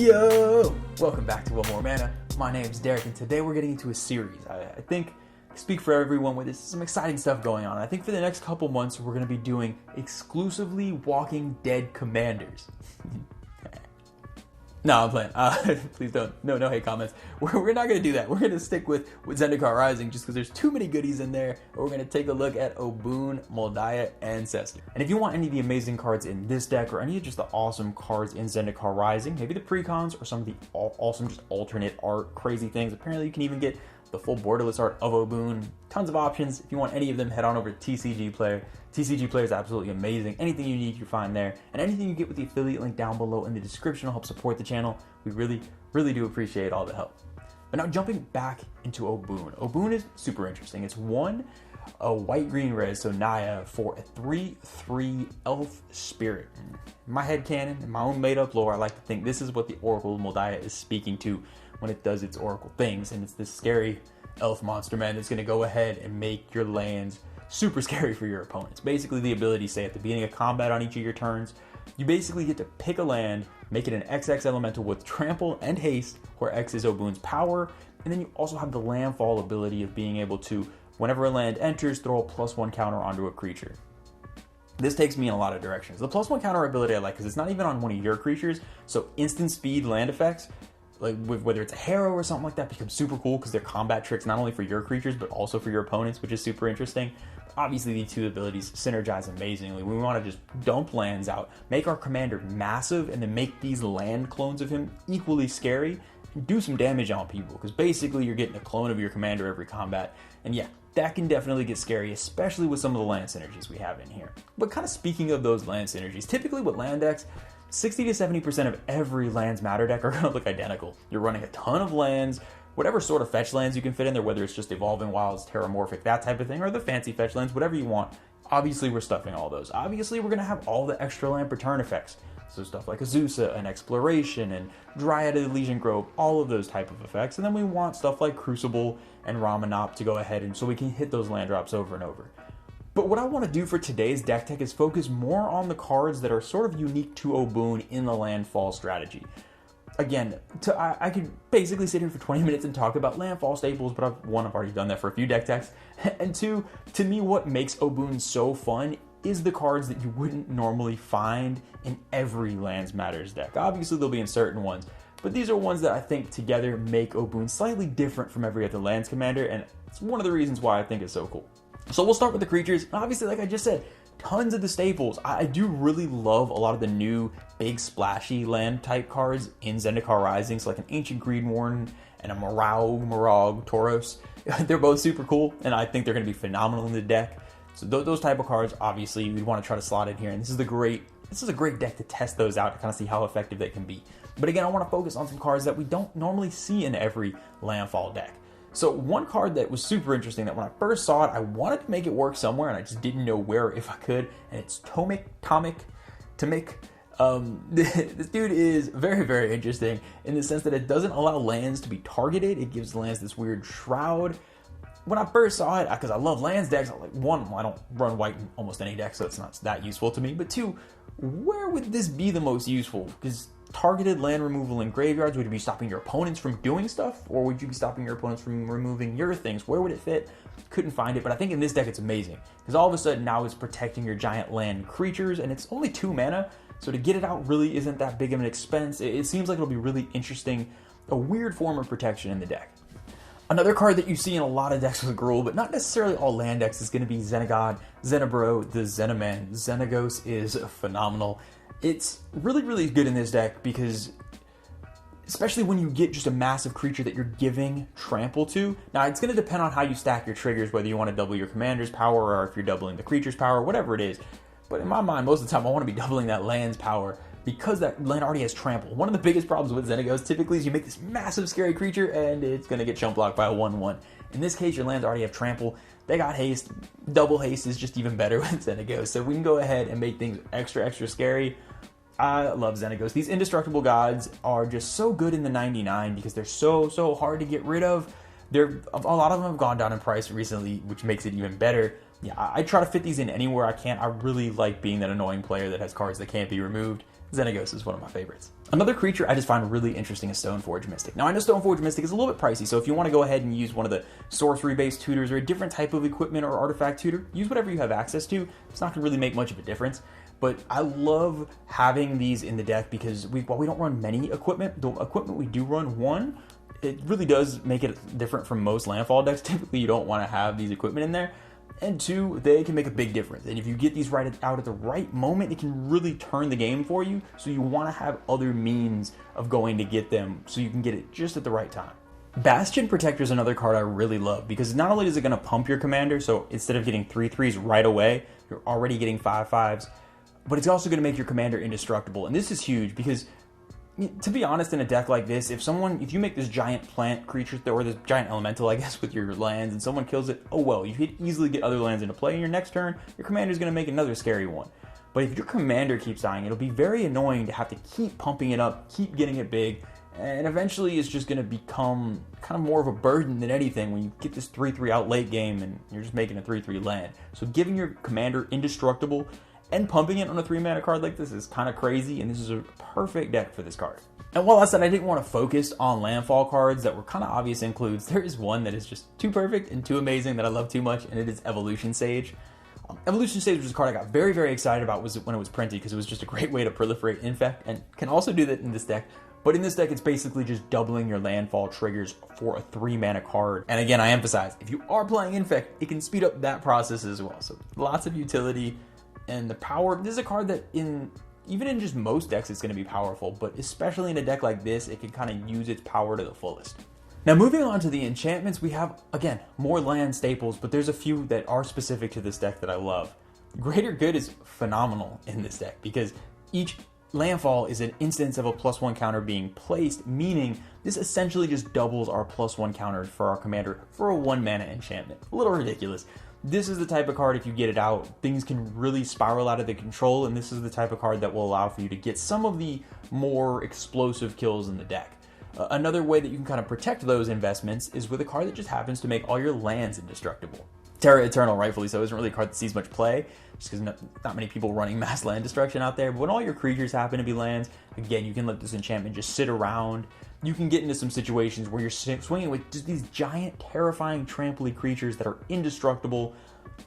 Yo! Welcome back to One More Mana. My name's Derik, and today we're getting into a series. I think I speak for everyone with this. Some exciting stuff going on. I think for the next couple months, we're going to be doing exclusively Walking Dead commanders. No, I'm playing. Please don't. No hate comments. We're not going to do that. We're going to stick with Zendikar Rising just because there's too many goodies in there. We're going to take a look at Obuun, Mul Daya Ancestor. And if you want any of the amazing cards in this deck or any of just the awesome cards in Zendikar Rising, maybe the precons or some of the awesome just alternate art crazy things. Apparently you can even get the full borderless art of Obuun. Tons of options. If you want any of them, head on over to TCG Player. TCG Player is absolutely amazing. Anything you need, you find there. And anything you get with the affiliate link down below in the description will help support the channel. We really do appreciate all the help. But now jumping back into Obuun. Obuun is super interesting. It's a white-green res, so Naya, for a 3/3 elf spirit. In my headcanon, in my own made-up lore, I like to think this is what the Oracle Mul Daya is speaking to when it does its Oracle things. And it's this scary elf monster, man, that's going to go ahead and make your lands super scary for your opponents. Basically, the ability, say, at the beginning of combat on each of your turns, you basically get to pick a land, make it an XX elemental with trample and haste, where X is Obuun's power, and then you also have the landfall ability of being able to, whenever a land enters, throw a +1 counter onto a creature. This takes me in a lot of directions. The +1 counter ability I like because it's not even on one of your creatures, so instant speed land effects, like whether it's a Harrow or something like that, becomes super cool because they're combat tricks not only for your creatures but also for your opponents, which is super interesting. Obviously, these two abilities synergize amazingly. We want to just dump lands out, make our commander massive, and then make these land clones of him equally scary and do some damage on people, because basically you're getting a clone of your commander every combat. And yeah, that can definitely get scary, especially with some of the land synergies we have in here. But kind of speaking of those land synergies, typically with land decks, 60 to 70% of every Lands Matter deck are going to look identical. You're running a ton of lands, whatever sort of fetch lands you can fit in there, whether it's just Evolving Wilds, Terramorphic, that type of thing, or the fancy fetch lands, whatever you want. Obviously, we're stuffing all those. Obviously, we're going to have all the extra land return effects. So stuff like Azusa and Exploration and Dryad of the Legion Grove, all of those type of effects. And then we want stuff like Crucible and Ramanop to go ahead and so we can hit those land drops over and over. But what I want to do for today's deck tech is focus more on the cards that are sort of unique to Obuun in the landfall strategy. Again, I could basically sit here for 20 minutes and talk about landfall staples, but I've already done that for a few deck techs. And two, to me, what makes Obuun so fun is the cards that you wouldn't normally find in every Lands Matters deck. Obviously, they'll be in certain ones, but these are ones that I think together make Obuun slightly different from every other Lands Commander, and it's one of the reasons why I think it's so cool. So we'll start with the creatures. Obviously, like I just said, tons of the staples. I do really love a lot of the new big splashy land type cards in Zendikar Rising. So like an Ancient Greedwarden and a Morag Tauros. They're both super cool, and I think they're going to be phenomenal in the deck. So those type of cards, obviously, you'd want to try to slot in here. And this is a great deck to test those out to kind of see how effective they can be. But again, I want to focus on some cards that we don't normally see in every landfall deck. So one card that was super interesting that when I first saw it, I wanted to make it work somewhere and I just didn't know where if I could, and it's Tomic. This dude is very, very interesting in the sense that it doesn't allow lands to be targeted. It gives lands this weird shroud. When I first saw it, because I love lands decks, I'm like, one, I don't run white in almost any deck, so it's not that useful to me. But two, where would this be the most useful? Because targeted land removal in graveyards, would you be stopping your opponents from doing stuff? Or would you be stopping your opponents from removing your things? Where would it fit? Couldn't find it, but I think in this deck it's amazing. Because all of a sudden now it's protecting your giant land creatures, and it's only 2 mana, so to get it out really isn't that big of an expense. It seems like it'll be really interesting, a weird form of protection in the deck. Another card that you see in a lot of decks with Gruul, but not necessarily all land decks, is going to be Xenagod, Xenabro, the Xenaman. Xenagos is phenomenal. It's really, really good in this deck because, especially when you get just a massive creature that you're giving trample to. Now, it's going to depend on how you stack your triggers, whether you want to double your commander's power or if you're doubling the creature's power, whatever it is. But in my mind, most of the time, I want to be doubling that land's power because that land already has trample. One of the biggest problems with Xenagos typically is you make this massive scary creature and it's going to get chump blocked by a 1/1. In this case, your lands already have trample. They got haste. Double haste is just even better with Xenagos. So we can go ahead and make things extra, extra scary. I love Xenagos. These indestructible gods are just so good in the 99 because they're so hard to get rid of. A lot of them have gone down in price recently, which makes it even better. Yeah, I try to fit these in anywhere I can. I really like being that annoying player that has cards that can't be removed. Xenagod is one of my favorites. Another creature I just find really interesting is Stoneforged Mystic. Now I know Stoneforged Mystic is a little bit pricey, so if you want to go ahead and use one of the sorcery-based tutors or a different type of equipment or artifact tutor, use whatever you have access to. It's not going to really make much of a difference. But I love having these in the deck because while we don't run many equipment, the equipment we do run, one, it really does make it different from most landfall decks. Typically, you don't want to have these equipment in there. And two, they can make a big difference. And if you get these right out at the right moment, it can really turn the game for you. So you want to have other means of going to get them so you can get it just at the right time. Bastion Protector is another card I really love because not only is it going to pump your commander, so instead of getting 3/3s right away, you're already getting 5/5s. But it's also going to make your commander indestructible. And this is huge because, to be honest, in a deck like this, if you make this giant plant creature, or this giant elemental, I guess, with your lands, and someone kills it, oh well, you could easily get other lands into play in your next turn. Your commander's going to make another scary one. But if your commander keeps dying, it'll be very annoying to have to keep pumping it up, keep getting it big, and eventually it's just going to become kind of more of a burden than anything when you get this 3/3 out late game and you're just making a 3/3 land. So giving your commander indestructible and pumping it on a 3-mana card like this is kind of crazy, and this is a perfect deck for this card. And while I said I didn't want to focus on landfall cards that were kind of obvious includes, there is one that is just too perfect and too amazing that I love too much, and it is Evolution Sage. Evolution Sage was a card I got very, very excited about when it was printed because it was just a great way to proliferate Infect, and can also do that in this deck. But in this deck, it's basically just doubling your landfall triggers for a 3-mana card. And again, I emphasize, if you are playing Infect, it can speed up that process as well. So lots of utility. And the power, this is a card that even in just most decks it's going to be powerful, but especially in a deck like this, it can kind of use its power to the fullest. Now moving on to the enchantments, we have, again, more land staples, but there's a few that are specific to this deck that I love. Greater Good is phenomenal in this deck because each landfall is an instance of a +1 counter being placed, meaning this essentially just doubles our +1 counter for our commander for a 1-mana enchantment. A little ridiculous. This is the type of card, if you get it out, things can really spiral out of the control, and this is the type of card that will allow for you to get some of the more explosive kills in the deck. Another way that you can kind of protect those investments is with a card that just happens to make all your lands indestructible. Terra Eternal, rightfully so, isn't really a card that sees much play, just because not many people running mass land destruction out there, but when all your creatures happen to be lands, again, you can let this enchantment just sit around. You can get into some situations where you're swinging with just these giant, terrifying, tramply creatures that are indestructible.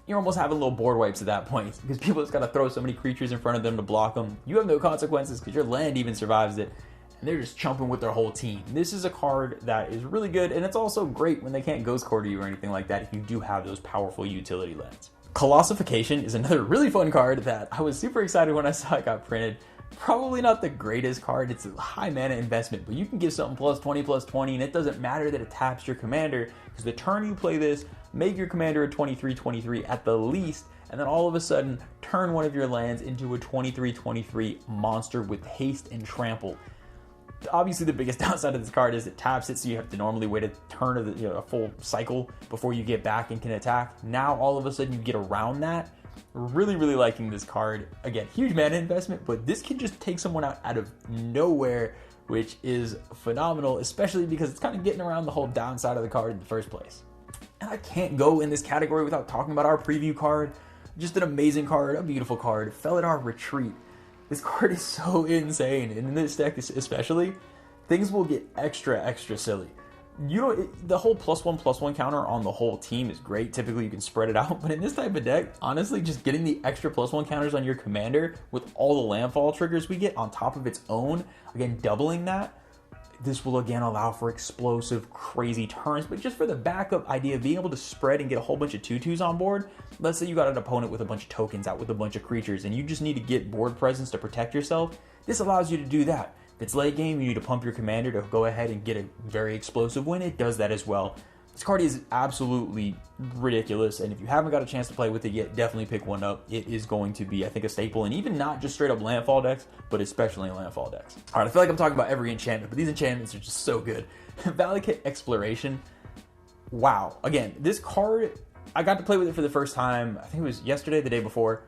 You're almost having little board wipes at that point, because people just gotta throw so many creatures in front of them to block them. You have no consequences, because your land even survives it, and they're just chumping with their whole team. This is a card that is really good, and it's also great when they can't Ghost Quarter you or anything like that if you do have those powerful utility lands. Colossification is another really fun card that I was super excited when I saw it got printed. Probably not the greatest card, it's a high mana investment, but you can give something +20/+20, and it doesn't matter that it taps your commander, because the turn you play this, make your commander a 23/23 at the least, and then all of a sudden, turn one of your lands into a 23/23 monster with haste and trample. Obviously, the biggest downside of this card is it taps it, so you have to normally wait a turn of a full cycle before you get back and can attack. Now, all of a sudden, you get around that. Really, really liking this card. Again, huge mana investment, but this can just take someone out of nowhere, which is phenomenal, especially because it's kind of getting around the whole downside of the card in the first place. And I can't go in this category without talking about our preview card. Just an amazing card, a beautiful card, Felidar Retreat. This card is so insane, and in this deck especially, things will get extra silly. The whole +1/+1 counter on the whole team is great. Typically, you can spread it out, but in this type of deck, honestly, just getting the extra +1 counters on your commander with all the landfall triggers we get on top of its own, again, doubling that, this will again allow for explosive, crazy turns, but just for the backup idea of being able to spread and get a whole bunch of 2/2s on board. Let's say you got an opponent with a bunch of tokens out with a bunch of creatures, and you just need to get board presence to protect yourself. This allows you to do that. If it's late game, you need to pump your commander to go ahead and get a very explosive win. It does that as well. This card is absolutely ridiculous, and if you haven't got a chance to play with it yet, definitely pick one up. It is going to be, I think, a staple, and even not just straight up landfall decks, but especially in landfall decks. All right, I feel like I'm talking about every enchantment, but these enchantments are just so good. Valakut Exploration. Wow. Again, this card, I got to play with it for the first time, I think it was yesterday, the day before.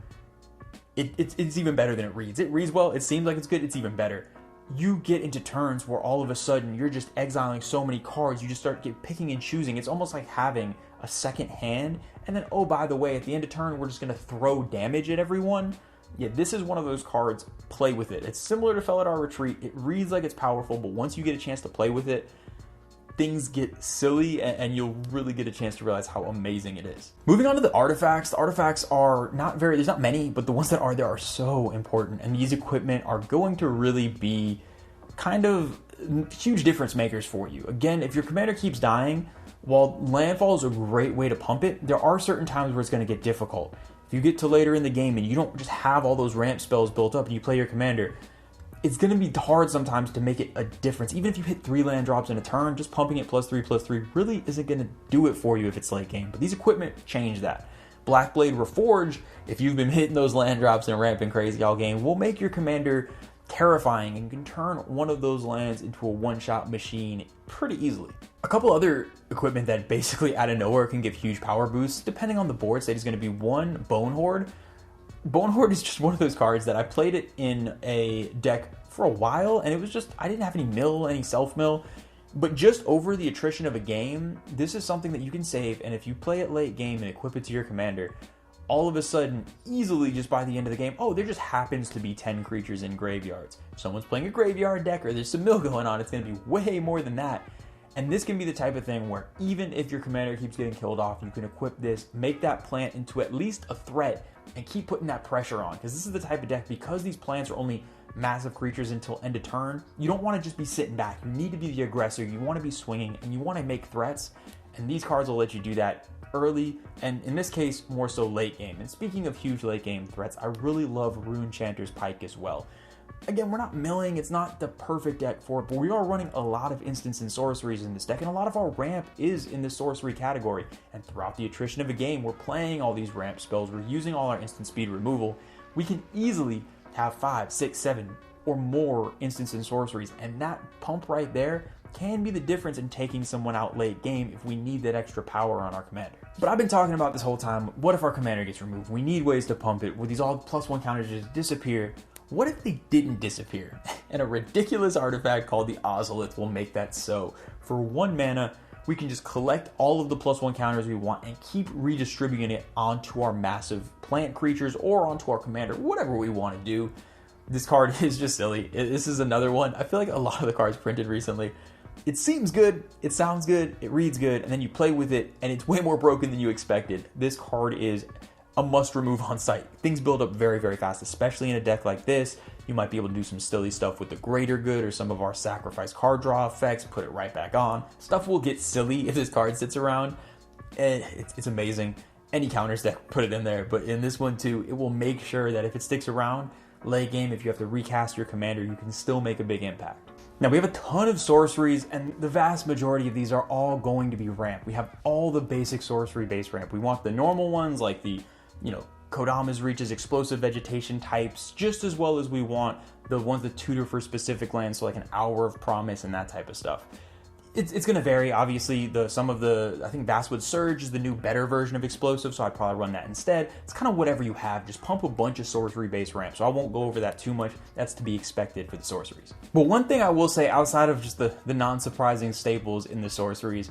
It's even better than it reads. It reads well, it seems like it's good, it's even better. You get into turns where all of a sudden you're just exiling so many cards, you just start picking and choosing. It's almost like having a second hand, and then, oh, by the way, at the end of turn, we're just going to throw damage at everyone. Yeah, this is one of those cards, play with it. It's similar to Felidar Retreat. It reads like it's powerful, but once you get a chance to play with it, things get silly and you'll really get a chance to realize how amazing it is. Moving on to the artifacts are not very, there's not many, but the ones that are there are so important. And these equipment are going to really be kind of huge difference makers for you. Again, if your commander keeps dying, while landfall is a great way to pump it, there are certain times where it's going to get difficult. If you get to later in the game and you don't just have all those ramp spells built up and you play your commander, it's going to be hard sometimes to make it a difference. Even if you hit 3 land drops in a turn, just pumping it +3/+3 really isn't going to do it for you if it's late game. But these equipment change that. Blackblade Reforged, if you've been hitting those land drops and ramping crazy all game, will make your commander terrifying and can turn one of those lands into a one-shot machine pretty easily. A couple other equipment that basically out of nowhere can give huge power boosts, depending on the board state, is going to be one, Bone Horde. Bone Horde is just one of those cards that I played it in a deck for a while, and it was just, I didn't have any mill, any self-mill, but just over the attrition of a game, this is something that you can save, and if you play it late game and equip it to your commander, all of a sudden, easily just by the end of the game, oh, there just happens to be 10 creatures in graveyards. If someone's playing a graveyard deck or there's some mill going on, it's going to be way more than that. And this can be the type of thing where even if your commander keeps getting killed off, you can equip this, make that plant into at least a threat, and keep putting that pressure on. Because this is the type of deck, because these plants are only massive creatures until end of turn, you don't want to just be sitting back. You need to be the aggressor, you want to be swinging, and you want to make threats. And these cards will let you do that early, and in this case, more so late game. And speaking of huge late game threats, I really love Rune Chanter's Pike as well. Again, we're not milling, it's not the perfect deck for it, but we are running a lot of instants and sorceries in this deck, and a lot of our ramp is in the sorcery category. And throughout the attrition of a game, we're playing all these ramp spells, we're using all our instant speed removal. We can easily have 5, 6, 7 or more instants and sorceries, and that pump right there can be the difference in taking someone out late game if we need that extra power on our commander. But I've been talking about this whole time, what if our commander gets removed? We need ways to pump it. Would these all +1 counters just disappear? What if they didn't disappear? And a ridiculous artifact called the Ozolith will make that so. For 1 mana, we can just collect all of the +1 counters we want and keep redistributing it onto our massive plant creatures or onto our commander, whatever we want to do. This card is just silly. This is another one. I feel like a lot of the cards printed recently, it seems good, it sounds good, it reads good, and then you play with it, and it's way more broken than you expected. This card is a must remove on site. Things build up very, very fast, especially in a deck like this. You might be able to do some silly stuff with the Greater Good or some of our sacrifice card draw effects, put it right back on. Stuff will get silly if this card sits around. It's amazing. Any counters deck, put it in there, but in this one too, it will make sure that if it sticks around, late game, if you have to recast your commander, you can still make a big impact. Now, we have a ton of sorceries, and the vast majority of these are all going to be ramp. We have all the basic sorcery base ramp. We want the normal ones like the, Kodama's Reach's explosive vegetation types, just as well as we want the ones that tutor for specific lands, so like an Hour of Promise and that type of stuff. It's going to vary, obviously. I think Basswood Surge is the new better version of explosive, so I'd probably run that instead. It's kind of whatever you have, just pump a bunch of sorcery base ramp, so I won't go over that too much. That's to be expected for the sorceries. But one thing I will say, outside of just the non-surprising staples in the sorceries,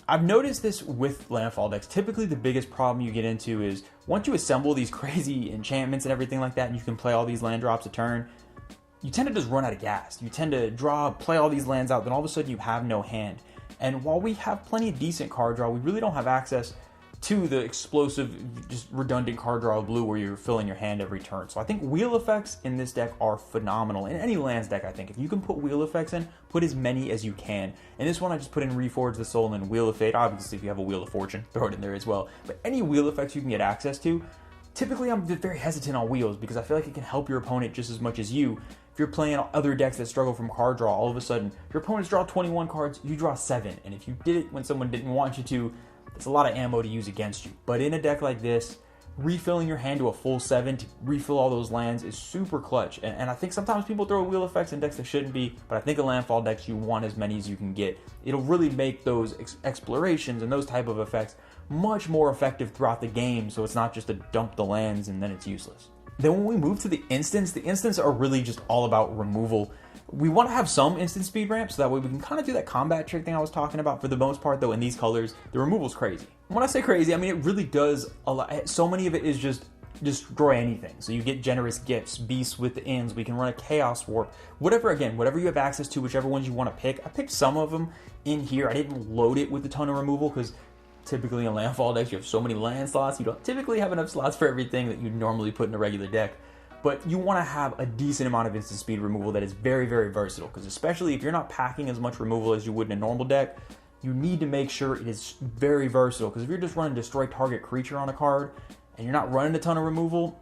I've noticed this with landfall decks. Typically the biggest problem you get into is once you assemble these crazy enchantments and everything like that, and you can play all these land drops a turn, you tend to just run out of gas. You tend to play all these lands out, then all of a sudden you have no hand. And while we have plenty of decent card draw, we really don't have access to the explosive, just redundant card draw of blue where you're filling your hand every turn. So I think wheel effects in this deck are phenomenal. In any lands deck, I think, if you can put wheel effects in, put as many as you can. And this one I just put in Reforge the Soul and then Wheel of Fate. Obviously, if you have a Wheel of Fortune, throw it in there as well. But any wheel effects you can get access to, typically I'm very hesitant on wheels because I feel like it can help your opponent just as much as you. If you're playing other decks that struggle from card draw, all of a sudden, your opponents draw 21 cards, you draw 7. And if you did it when someone didn't want you to, it's a lot of ammo to use against you. But in a deck like this, refilling your hand to a full 7 to refill all those lands is super clutch. And I think sometimes people throw wheel effects in decks that shouldn't be, but I think in landfall decks you want as many as you can get. It'll really make those explorations and those type of effects much more effective throughout the game, so it's not just to dump the lands and then it's useless. Then when we move to the instants are really just all about removal. We want to have some instant speed ramp so that way we can kind of do that combat trick thing I was talking about. For the most part though, in these colors, the removal's crazy. When I say crazy, I mean it really does a lot. So many of it is just destroy anything. So you get generous gifts, beasts with the ends, we can run a chaos warp, whatever you have access to, whichever ones you want to pick. I picked some of them in here. I didn't load it with a ton of removal because typically in landfall decks you have so many land slots, you don't typically have enough slots for everything that you normally put in a regular deck. But you want to have a decent amount of instant speed removal that is very, very versatile, because especially if you're not packing as much removal as you would in a normal deck, you need to make sure it is very versatile, because if you're just running destroy target creature on a card and you're not running a ton of removal,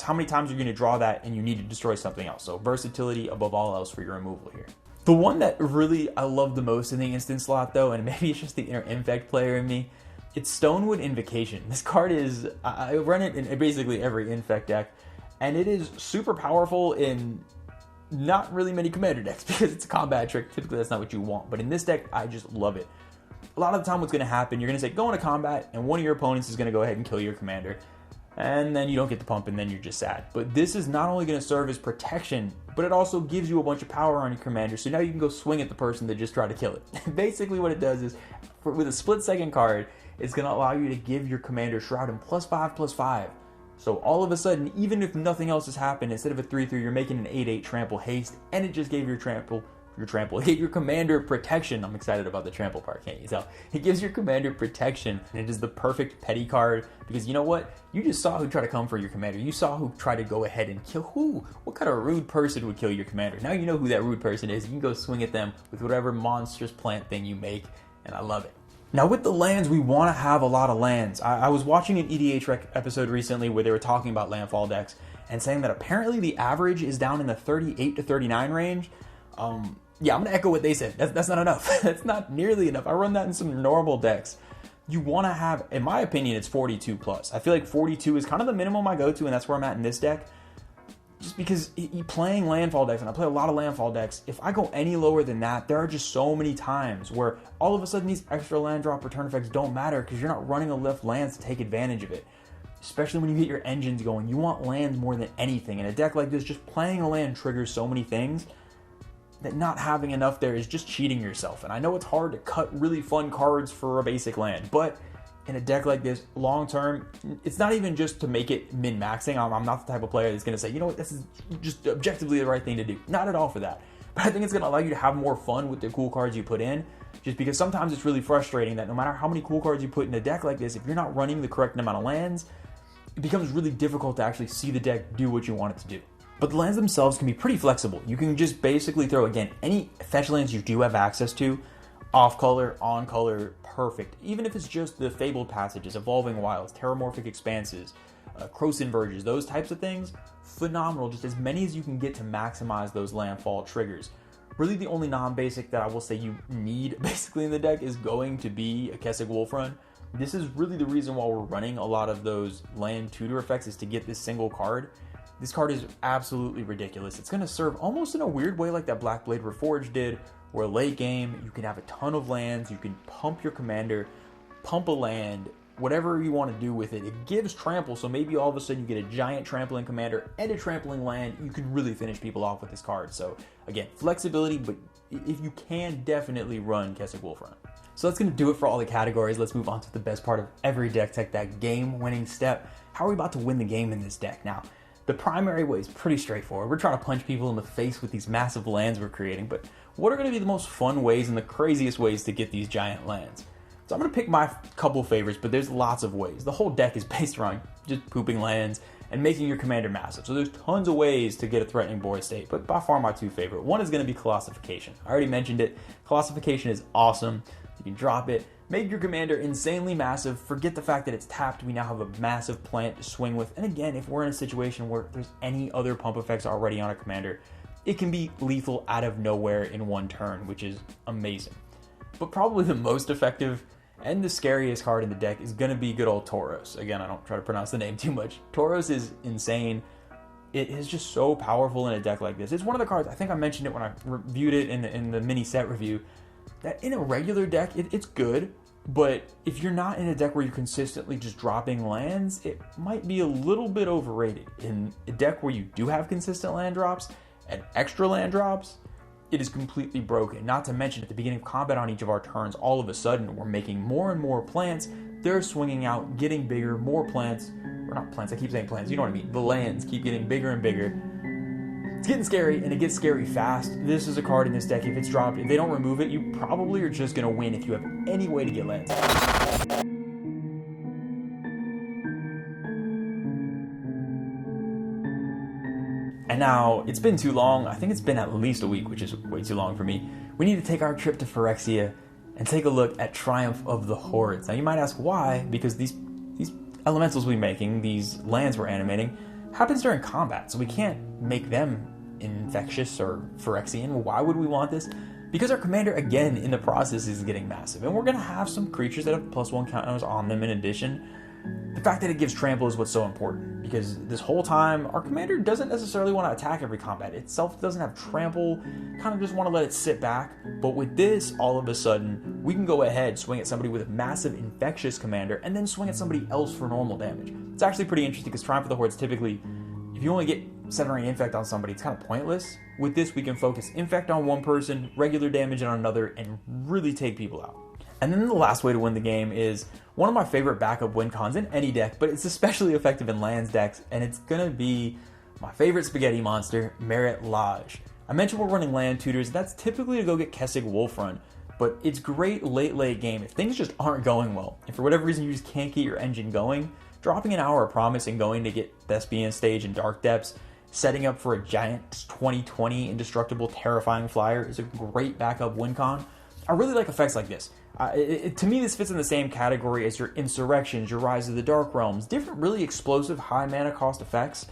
how many times you're going to draw that and you need to destroy something else. So versatility above all else for your removal here. The one that really I love the most in the instant slot though, and maybe it's just the inner infect player in me, it's Stonewood Invocation. This card is, I run it in basically every infect deck, and it is super powerful in not really many commander decks because it's a combat trick. Typically that's not what you want, but in this deck I just love it. A lot of the time what's going to happen, you're going to say go into combat and one of your opponents is going to go ahead and kill your commander, and then you don't get the pump and then you're just sad. But this is not only going to serve as protection, but it also gives you a bunch of power on your commander, so now you can go swing at the person that just tried to kill it. Basically what it does is, with a split second card, it's going to allow you to give your commander Shroud and +5/+5. So all of a sudden, even if nothing else has happened, instead of a 3/3, you're making an 8/8 trample haste, and it just gave your commander protection. I'm excited about the trample part, can't you tell? It gives your commander protection, and it is the perfect petty card, because you know what? You just saw who tried to come for your commander. You saw who tried to go ahead and kill who? What kind of rude person would kill your commander? Now you know who that rude person is. You can go swing at them with whatever monstrous plant thing you make, and I love it. Now with the lands, we want to have a lot of lands. I was watching an EDH episode recently where they were talking about landfall decks and saying that apparently the average is down in the 38 to 39 range. Yeah, I'm going to echo what they said. That's not enough. That's not nearly enough. I run that in some normal decks. You want to have, in my opinion, it's 42 plus. I feel like 42 is kind of the minimum I go to, and that's where I'm at in this deck. Just because playing landfall decks, and I play a lot of landfall decks, if I go any lower than that, there are just so many times where all of a sudden these extra land drop return effects don't matter because you're not running enough lands to take advantage of it. Especially when you get your engines going, you want lands more than anything. In a deck like this, just playing a land triggers so many things that not having enough there is just cheating yourself. And I know it's hard to cut really fun cards for a basic land, but in a deck like this, long term, it's not even just to make it min-maxing. I'm not the type of player that's going to say, you know what, this is just objectively the right thing to do. Not at all for that. But I think it's going to allow you to have more fun with the cool cards you put in, just because sometimes it's really frustrating that no matter how many cool cards you put in a deck like this, if you're not running the correct amount of lands, it becomes really difficult to actually see the deck do what you want it to do. But the lands themselves can be pretty flexible. You can just basically throw, again, any fetch lands you do have access to, off color, on color, perfect. Even if it's just the Fabled Passages, Evolving Wilds, Terramorphic Expanses, Croson Verges, those types of things, phenomenal. Just as many as you can get to maximize those landfall triggers. Really the only non-basic that I will say you need basically in the deck is going to be a Kessig Wolfrun. This is really the reason why we're running a lot of those land tutor effects, is to get this single card. This card is absolutely ridiculous. It's going to serve almost in a weird way like that Blackblade Reforged did, where late game, you can have a ton of lands, you can pump your commander, pump a land, whatever you want to do with it. It gives trample, so maybe all of a sudden you get a giant trampling commander and a trampling land. You can really finish people off with this card. So again, flexibility, but if you can, definitely run Kessig Wolfrun. So that's going to do it for all the categories. Let's move on to the best part of every deck tech, that game-winning step. How are we about to win the game in this deck? Now, the primary way is pretty straightforward. We're trying to punch people in the face with these massive lands we're creating, but what are going to be the most fun ways and the craziest ways to get these giant lands? So I'm going to pick my couple favorites, but there's lots of ways. The whole deck is based around just pooping lands and making your commander massive. So there's tons of ways to get a threatening board state, but by far my two favorite. One is going to be Colossification. I already mentioned it. Colossification is awesome. You can drop it, make your commander insanely massive, forget the fact that it's tapped, we now have a massive plant to swing with, and again, if we're in a situation where there's any other pump effects already on a commander, it can be lethal out of nowhere in one turn, which is amazing. But probably the most effective and the scariest card in the deck is going to be good old Tauros. Again, I don't try to pronounce the name too much. Tauros is insane. It is just so powerful in a deck like this. It's one of the cards, I think I mentioned it when I reviewed it in the mini set review, that in a regular deck, it's good, but if you're not in a deck where you're consistently just dropping lands, it might be a little bit overrated. In a deck where you do have consistent land drops and extra land drops, it is completely broken. Not to mention, at the beginning of combat on each of our turns, all of a sudden, we're making more and more plants. They're swinging out, getting bigger, more plants. or not plants, I keep saying plants, you know what I mean. The lands keep getting bigger and bigger. It's getting scary, and it gets scary fast. This is a card in this deck. If it's dropped, if they don't remove it, you probably are just going to win if you have any way to get lands. And now, it's been too long. I think it's been at least a week, which is way too long for me. We need to take our trip to Phyrexia and take a look at Triumph of the Hordes. Now, you might ask why, because these elementals we're making, these lands we're animating, happens during combat, so we can't make them infectious or Phyrexian. Why would we want this? Because our commander, again, in the process is getting massive, and we're going to have some creatures that have +1 counters on them in addition. The fact that it gives trample is what's so important, because this whole time, our commander doesn't necessarily want to attack every combat. Itself doesn't have trample, kind of just want to let it sit back. But with this, all of a sudden, we can go ahead, swing at somebody with a massive infectious commander, and then swing at somebody else for normal damage. It's actually pretty interesting, because Triumph of the Hordes typically, if you only get 7 or 8 infect on somebody, it's kind of pointless. With this, we can focus infect on one person, regular damage on another, and really take people out. And then the last way to win the game is one of my favorite backup win cons in any deck, but it's especially effective in lands decks, and it's gonna be my favorite spaghetti monster, Merit Lodge. I mentioned we're running land tutors. That's typically to go get Kessig Wolfrun, but it's great late game if things just aren't going well. If for whatever reason you just can't get your engine going, dropping an Hour of Promise and going to get Thespian Stage and Dark Depths, setting up for a giant 2020 indestructible terrifying flyer is a great backup win con. I really like effects like this. To me, this fits in the same category as your Insurrections, your Rise of the Dark Realms, different really explosive high mana cost effects.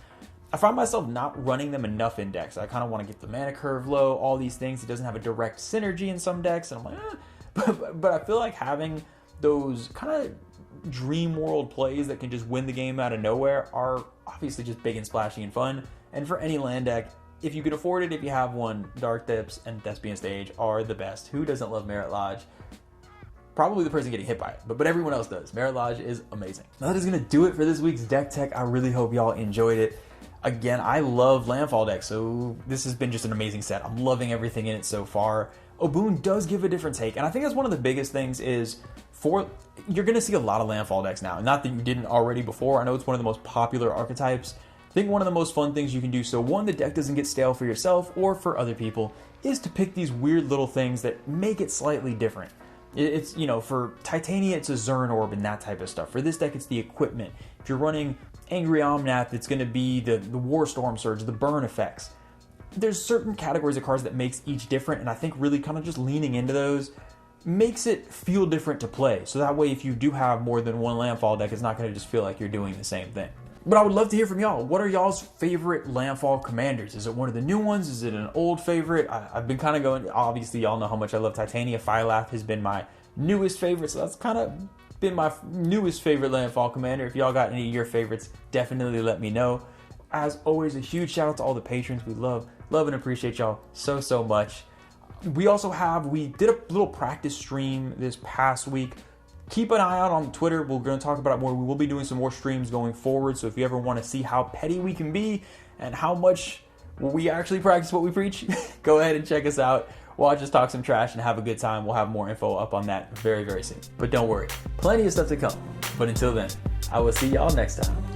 I find myself not running them enough in decks. I kind of want to get the mana curve low, all these things. It doesn't have a direct synergy in some decks, and I'm like, but I feel like having those kind of dream world plays that can just win the game out of nowhere are obviously just big and splashy and fun. And for any land deck, if you can afford it, if you have one, Dark Depths and Thespian Stage are the best. Who doesn't love Merit Lodge? Probably the person getting hit by it, but everyone else does. Merit Lodge is amazing. Now that is going to do it for this week's deck tech. I really hope y'all enjoyed it. Again, I love landfall decks, so this has been just an amazing set. I'm loving everything in it so far. Obuun does give a different take, and I think that's one of the biggest things is you're going to see a lot of landfall decks now. Not that you didn't already before. I know it's one of the most popular archetypes. I think one of the most fun things you can do, so one, the deck doesn't get stale for yourself or for other people, is to pick these weird little things that make it slightly different. It's, you know, for Titania, it's a Zern Orb and that type of stuff. For this deck, it's the equipment. If you're running Angry Omnath, it's going to be the War Storm Surge, the burn effects. There's certain categories of cards that makes each different, and I think really kind of just leaning into those makes it feel different to play. So that way, if you do have more than one landfall deck, it's not going to just feel like you're doing the same thing. But I would love to hear from y'all. What are y'all's favorite landfall commanders? Is it one of the new ones? Is it an old favorite? I've been kind of going, obviously y'all know how much I love Titania. Phylath has been my newest favorite, so that's kind of been my newest favorite landfall commander. If y'all got any of your favorites, definitely let me know. As always, a huge shout out to all the patrons. We love and appreciate y'all so much. We did a little practice stream this past week. Keep an eye out on Twitter. We're going to talk about it more. We will be doing some more streams going forward. So if you ever want to see how petty we can be and how much we actually practice what we preach, go ahead and check us out. Watch us talk some trash and have a good time. We'll have more info up on that very soon. But don't worry, plenty of stuff to come. But until then, I will see y'all next time.